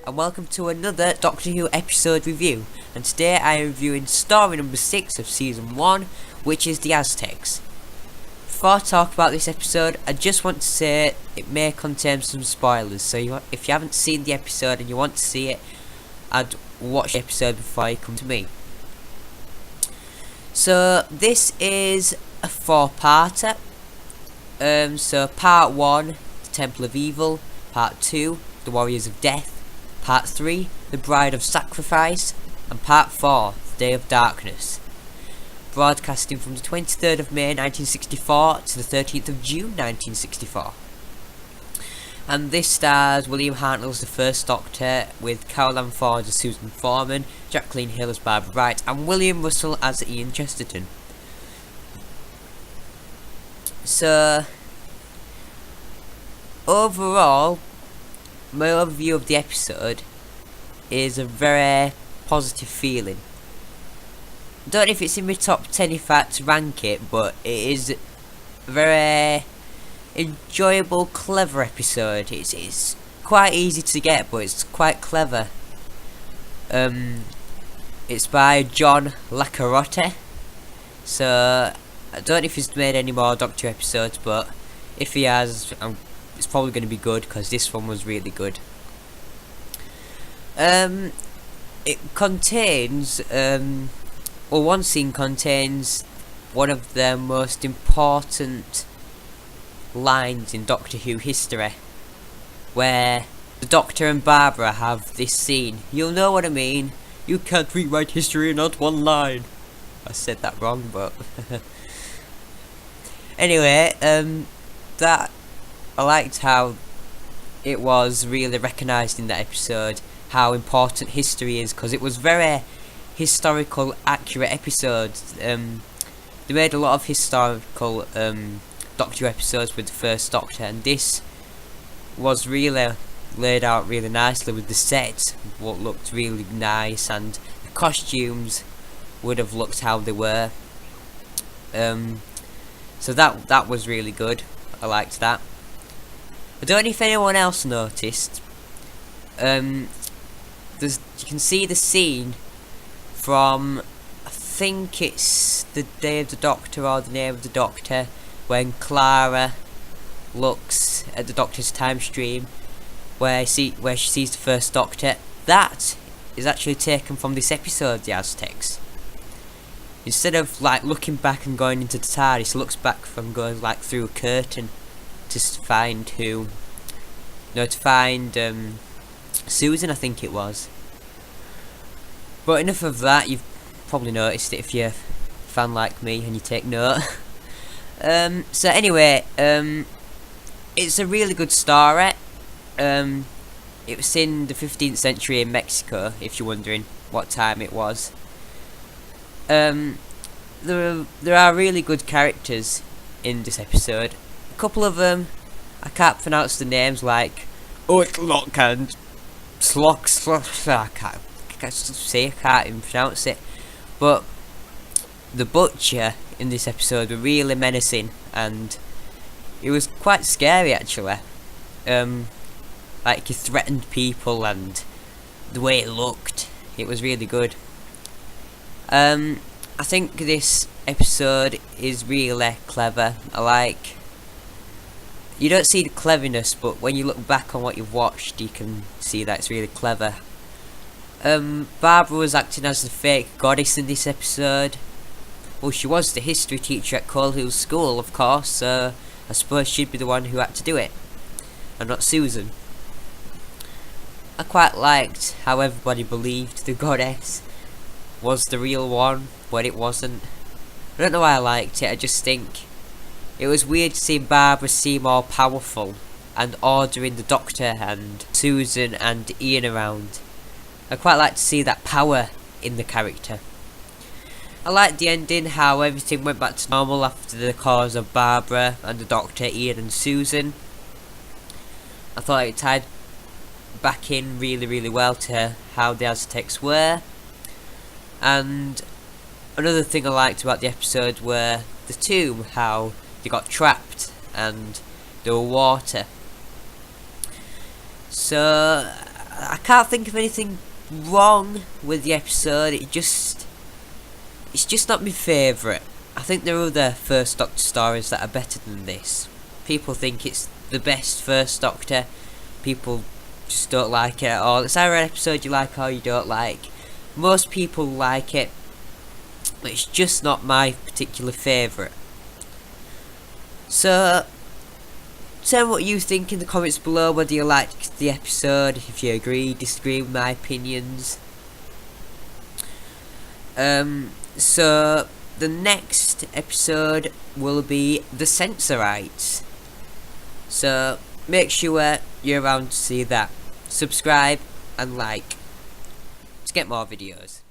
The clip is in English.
and welcome to another Doctor Who episode review. And today I am reviewing story number 6 of season 1, which is the Aztecs. Before I talk about this episode, I just want to say it may contain some spoilers, so if you haven't seen the episode and you want to see it, I'd watch the episode before you come to me. So this is a 4-parter. So part 1, the Temple of Evil, part 2, the Warriors of Death, part 3, the Bride of Sacrifice, and part 4, the Day of Darkness. Broadcasting from the 23rd of May 1964 to the 13th of June 1964. And this stars William Hartnell as the First Doctor, with Caroline Ford as Susan Foreman, Jacqueline Hill as Barbara Wright, and William Russell as Ian Chesterton. So, overall, my overview of the episode is a very positive feeling. I don't know if it's in my top 10 if I had to rank it, but it is a very enjoyable, clever episode. It's quite easy to get, but it's quite clever. It's by John Lacarotte. So I don't know if he's made any more Doctor episodes, but if he has, it's probably going to be good, because this one was really good. It contains, one scene contains one of the most important lines in Doctor Who history, where the Doctor and Barbara have this scene. You'll know what I mean. You can't rewrite history in not one line. I said that wrong, but anyway, that I liked how it was really recognised in that episode, how important history is, because it was very historical, accurate episode. They made a lot of historical Doctor episodes with the First Doctor, and this was really laid out really nicely with the sets, what looked really nice, and the costumes would have looked how they were. So that was really good. I liked that. I don't know if anyone else noticed. You can see the scene from, I think it's the Day of the Doctor or the Name of the Doctor, when Clara looks at the Doctor's time stream, where she sees the First Doctor. That is actually taken from this episode, the Aztecs. Instead of like looking back and going into the TARDIS, he looks back from going like through a curtain to find Susan, I think it was. But enough of that. You've probably noticed it if you're a fan like me and you take note. So anyway, it's a really good story. It was in the 15th century in Mexico, if you're wondering what time it was. There are really good characters in this episode. A couple of them, I can't pronounce the names, like Outlook and Slox. I can't even pronounce it. But the Butcher in this episode were really menacing, and it was quite scary actually. Like he threatened people, and the way it looked, it was really good. I think this episode is really clever. You don't see the cleverness, but when you look back on what you've watched, you can see that it's really clever. Barbara was acting as the fake goddess in this episode. Well, she was the history teacher at Coal Hill School, of course, so I suppose she'd be the one who had to do it, and not Susan. I quite liked how everybody believed the goddess was the real one, but it wasn't. I don't know why I liked it. I just think it was weird to see Barbara seem all powerful and ordering the Doctor and Susan and Ian around. I quite like to see that power in the character. I liked the ending, how everything went back to normal after the cause of Barbara and the Doctor, Ian and Susan. I thought it tied back in really, really well to how the Aztecs were. And another thing I liked about the episode were the tomb, how they got trapped and there were water. So I can't think of anything wrong with the episode. It's just not my favourite. I think there are other First Doctor stories that are better than this. People think it's the best First Doctor. People just don't like it at all. It's either an episode you like or you don't like. Most people like it, but it's just not my particular favourite. So, tell me what you think in the comments below, whether you liked the episode, if you agree, disagree with my opinions. So, the next episode will be the Sensorites. So, make sure you're around to see that. Subscribe and like to get more videos.